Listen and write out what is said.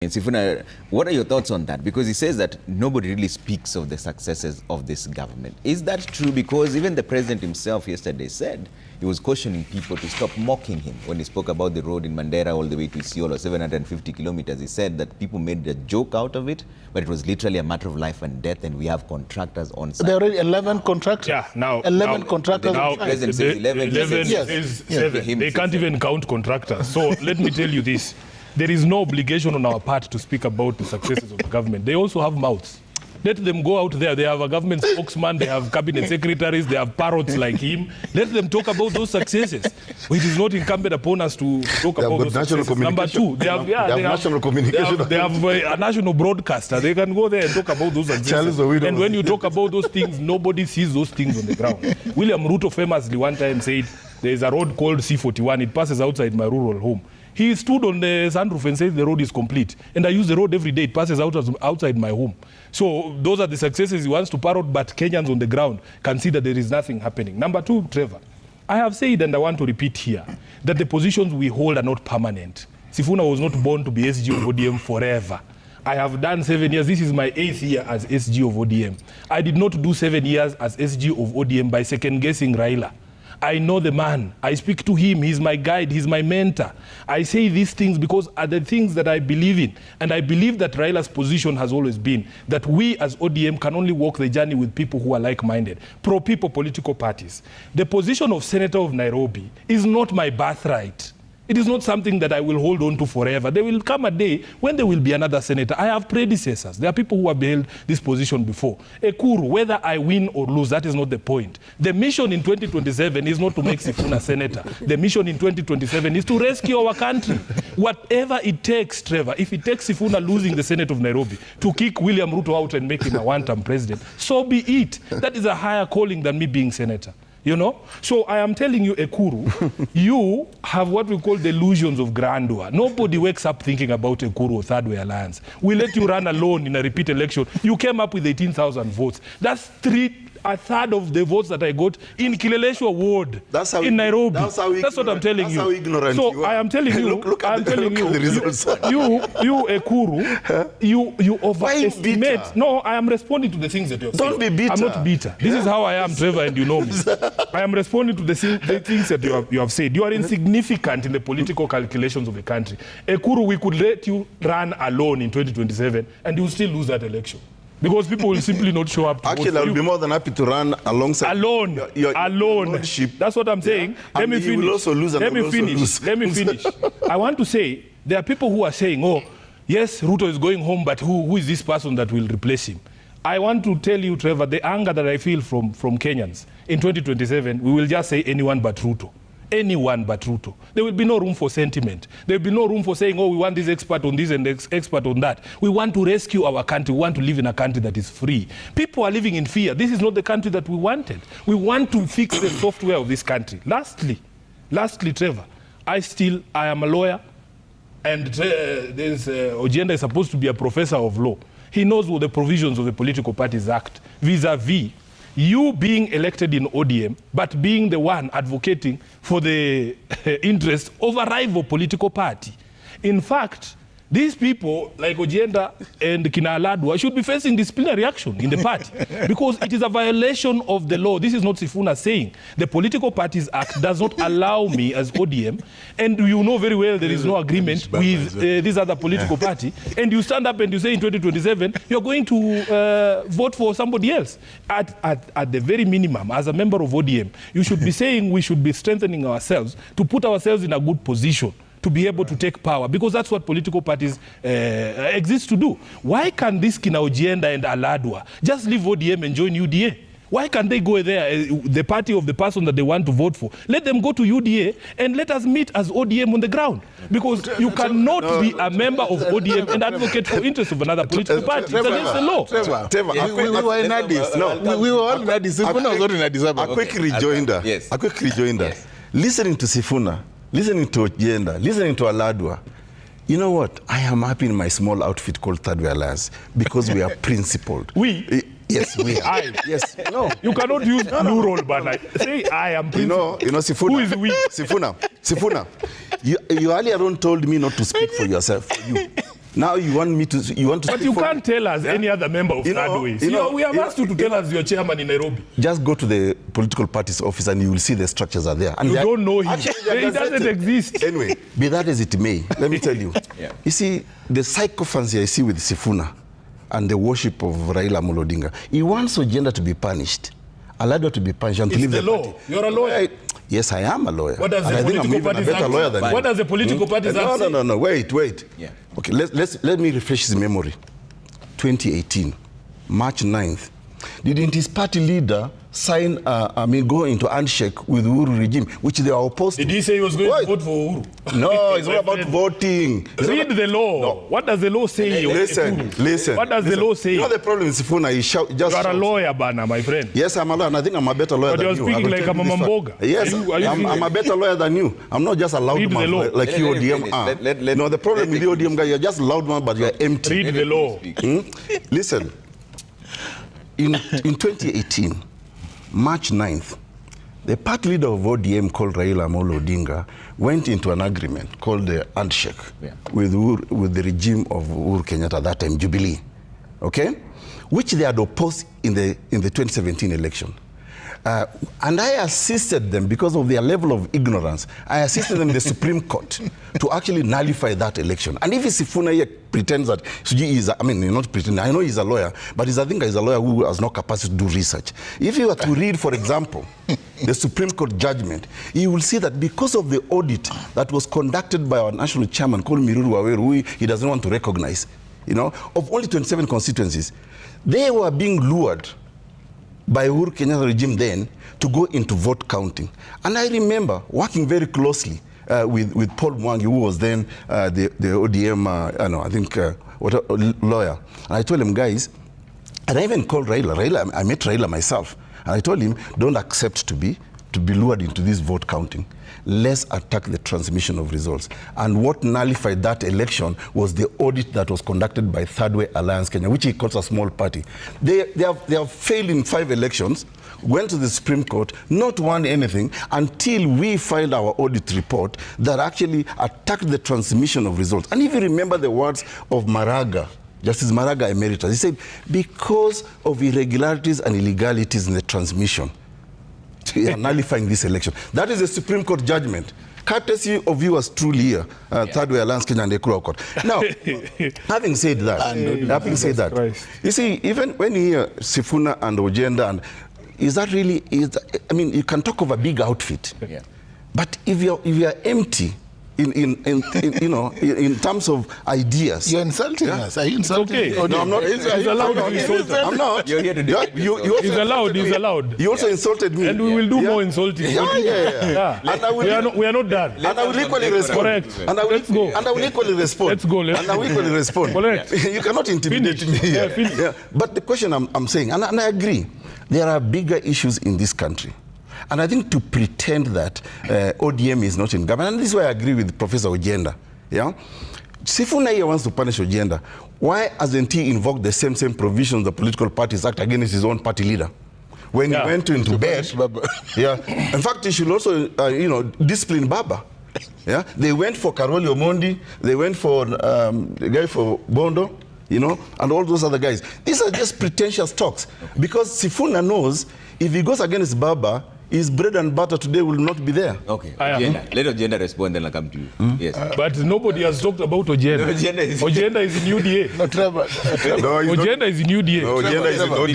And Sifuna, what are your thoughts on that? Because he says that nobody really speaks of the successes of this government. Is that true? Because even the president himself yesterday said he was cautioning people to stop mocking him when he spoke about the road in Mandera all the way to Isiolo, 750 kilometers. He said that people made a joke out of it, but it was literally a matter of life and death, and we have contractors on site. There are already 11 contractors. Yeah, now 11 contractors. Now, the president says 11. 11 Yes. is Yes. 7. They can't even count contractors. So let me tell you this. There is no obligation on our part to speak about the successes of the government. They also have mouths. Let them go out there. They have a government spokesman, they have cabinet secretaries, they have parrots like him. Let them talk about those successes. It is not incumbent upon us to talk about those successes. Number two, they have national communication. They have a national broadcaster. They can go there and talk about those successes. And when you talk about those things, nobody sees those things on the ground. William Ruto famously one time said, there is a road called C41. It passes outside my rural home. He stood on the sunroof and said the road is complete. And I use the road every day. It passes outside my home. So those are the successes he wants to parrot, but Kenyans on the ground can see that there is nothing happening. Number two, Trevor, I have said, and I want to repeat here, that the positions we hold are not permanent. Sifuna was not born to be SG of ODM forever. I have done 7 years. This is my 8th year as SG of ODM. I did not do 7 years as SG of ODM by second-guessing Raila. I know the man. I speak to him. He's my guide. He's my mentor. I say these things because are the things that I believe in. And I believe that Raila's position has always been that we as ODM can only walk the journey with people who are like-minded, pro-people political parties. The position of Senator of Nairobi is not my birthright. It is not something that I will hold on to forever. There will come a day when there will be another senator. I have predecessors. There are people who have held this position before. Ekuru, whether I win or lose, that is not the point. The mission in 2027 is not to make Sifuna senator. The mission in 2027 is to rescue our country. Whatever it takes, Trevor, if it takes Sifuna losing the Senate of Nairobi to kick William Ruto out and make him a one-term president, so be it. That is a higher calling than me being senator. You know? So I am telling you, Ekuru, you have what we call delusions of grandeur. Nobody wakes up thinking about Ekuru or Third Way Alliance. We let you run alone in a repeat election. You came up with 18,000 votes. That's a third of the votes that I got in Kileleshwa ward in Nairobi. That's what I'm telling you. How ignorant so you are. I am telling you, I'm telling you, you Ekuru, you overestimate. No, I am responding to the things that you're saying. Don't be bitter. I'm not bitter. This is how I am, Trevor, and you know me. I am responding to the things that you have said. You are insignificant in the political calculations of the country. Ekuru, we could let you run alone in 2027 and you will still lose that election. Because people will simply not show up to Actually, vote for I'll you. be more than happy to run alongside Alone. your Lordship. That's what I'm saying. Yeah. Let me He will also lose and Let will me also finish. lose. Let me finish. I want to say, there are people who are saying, oh, yes, Ruto is going home, but who is this person that will replace him? I want to tell you, Trevor, the anger that I feel from Kenyans in 2027, we will just say anyone but Ruto. Anyone but Ruto. There will be no room for sentiment. There will be no room for saying, oh, we want this expert on this and expert on that. We want to rescue our country. We want to live in a country that is free. People are living in fear. This is not the country that we wanted. We want to fix the software of this country. Lastly, Trevor, I am a lawyer, and Ojienda is supposed to be a professor of law. He knows what the provisions of the Political Parties Act vis-a-vis you being elected in ODM, but being the one advocating for the interest of a rival political party. In fact, these people, like Ojienda and Kina Aladwa, should be facing disciplinary action in the party because it is a violation of the law. This is not Sifuna saying. The Political Parties Act does not allow me as ODM, and you know very well there is no agreement with this other political party, and you stand up and you say in 2027, you're going to vote for somebody else. At the very minimum, as a member of ODM, you should be saying we should be strengthening ourselves to put ourselves in a good position to be able to take power, because that's what political parties exist to do. Why can this Kina Ojienda and Aladwa just leave ODM and join UDA? Why can't they go there, the party of the person that they want to vote for? Let them go to UDA and let us meet as ODM on the ground. Because you cannot be a member of ODM and advocate for interests of another political party. It's against the law. We were in Addis. We were all in Addis. Sifuna was not in Addis Ababa. A quick rejoinder. Yes. A quick rejoinder. Yes. Listening to Sifuna, listening to Ojienda, listening to Aladwa, you know what? I am happy in my small outfit called Third Way Alliance because we are principled. We? Yes, we are. Yes. No. You cannot use plural, but like, say I am principled. You know, Sifuna. Who is we? Sifuna. You earlier on told me not to speak for yourself, for you. Now you want me to, But you can't tell us any other member of Thirdway. We have asked you to tell us your chairman in Nairobi. Just go to the political party's office and you will see the structures are there. And you don't know him. Actually, he doesn't exist. Anyway, be that as it may, let me tell you. Yeah. You see, the psychophancy I see with Sifuna and the worship of Raila Amolo Odinga, he wants Ojenda to be punished, Aladwa to be punished, and to leave the law. party. You're a lawyer. Yes, I am a lawyer. What does the political party say? What does the political party say? No. Wait. Yeah. Okay, let me refresh his memory. 2018, March 9th. Didn't his party leader sign, go into handshake with Uhuru regime, which they are opposed to? Did he say he was going to vote for Uhuru? No, it's not about voting. Read the law. No. What does the law say? Listen. What does the law say? You know the problem is Sifuna, he just You are a lawyer, Bana, my friend. Yes, I'm a lawyer, and I think I'm a better lawyer than you. But you're speaking like a Mamamboga. Yes, I'm a better lawyer than you. I'm not just a loud man like you ODM are. No, the problem with the ODM guy, you're just a loud man, but you're empty. Read the law. Listen, in 2018, March 9th, the party leader of ODM called Raila Amolo Odinga went into an agreement called the handshake with the regime of Uhuru Kenyatta at that time, Jubilee, okay, which they had opposed in the 2017 election. And I assisted them because of their level of ignorance. I assisted them in the Supreme Court to actually nullify that election. And if Sifuna here pretends that he is, not pretending, I know he's a lawyer, but I think he's a lawyer who has no capacity to do research. If you were to read, for example, the Supreme Court judgment, you will see that because of the audit that was conducted by our national chairman, called Miruru Waweru, who he doesn't want to recognize, of only 27 constituencies, they were being lured by Uhuru Kenyatta regime then to go into vote counting. And I remember working very closely with Paul Mwangi, who was then the ODM, lawyer. And I told him, guys, and I even called Raila. I met Raila myself. And I told him, don't accept to be lured into this vote counting. Let's attack the transmission of results. And what nullified that election was the audit that was conducted by Thirdway Alliance Kenya, which he calls a small party. They have failed in 5 elections, went to the Supreme Court, not won anything, until we filed our audit report that actually attacked the transmission of results. And if you remember the words of Maraga, Justice Maraga Emeritus, he said, because of irregularities and illegalities in the transmission, we are nullifying this election. That is a Supreme Court judgment, courtesy of you as truly here, Thirdway Alliance Kenya and the Ekuru Court. Now, having said that, you see, even when you hear Sifuna and Ojenda, and you can talk of a big outfit, but if you're empty in terms of ideas, you're insulting us. Are you insulting? Okay. No, I'm not. He's allowed to insult us. I'm not. You're here to do He's allowed. You also insulted me. And we will do more insulting. Yeah. And we are not done. And I will equally respond. Correct. And I will equally respond. Let's go. And I will equally respond. Correct. You cannot intimidate me. Yeah. But the question I'm saying, and I agree, there are bigger issues in this country. And I think to pretend that ODM is not in government, and this is why I agree with Professor Ojenda. Yeah? Sifuna here wants to punish Ojenda. Why hasn't he invoked the same provisions of the Political Parties Act against his own party leader? When he went into bed, in fact, he should also, discipline Baba. Yeah? They went for Karoli Omondi, they went for the guy for Bondo, and all those other guys. These are just pretentious talks. Because Sifuna knows if he goes against Baba, his bread and butter today will not be there. Okay. Let Ojenda respond, then I'll come to you. Yes. But nobody has talked about Ojenda. Ojenda is in UDA. No, Trevor. Ojenda is in UDA. No, Ojenda is in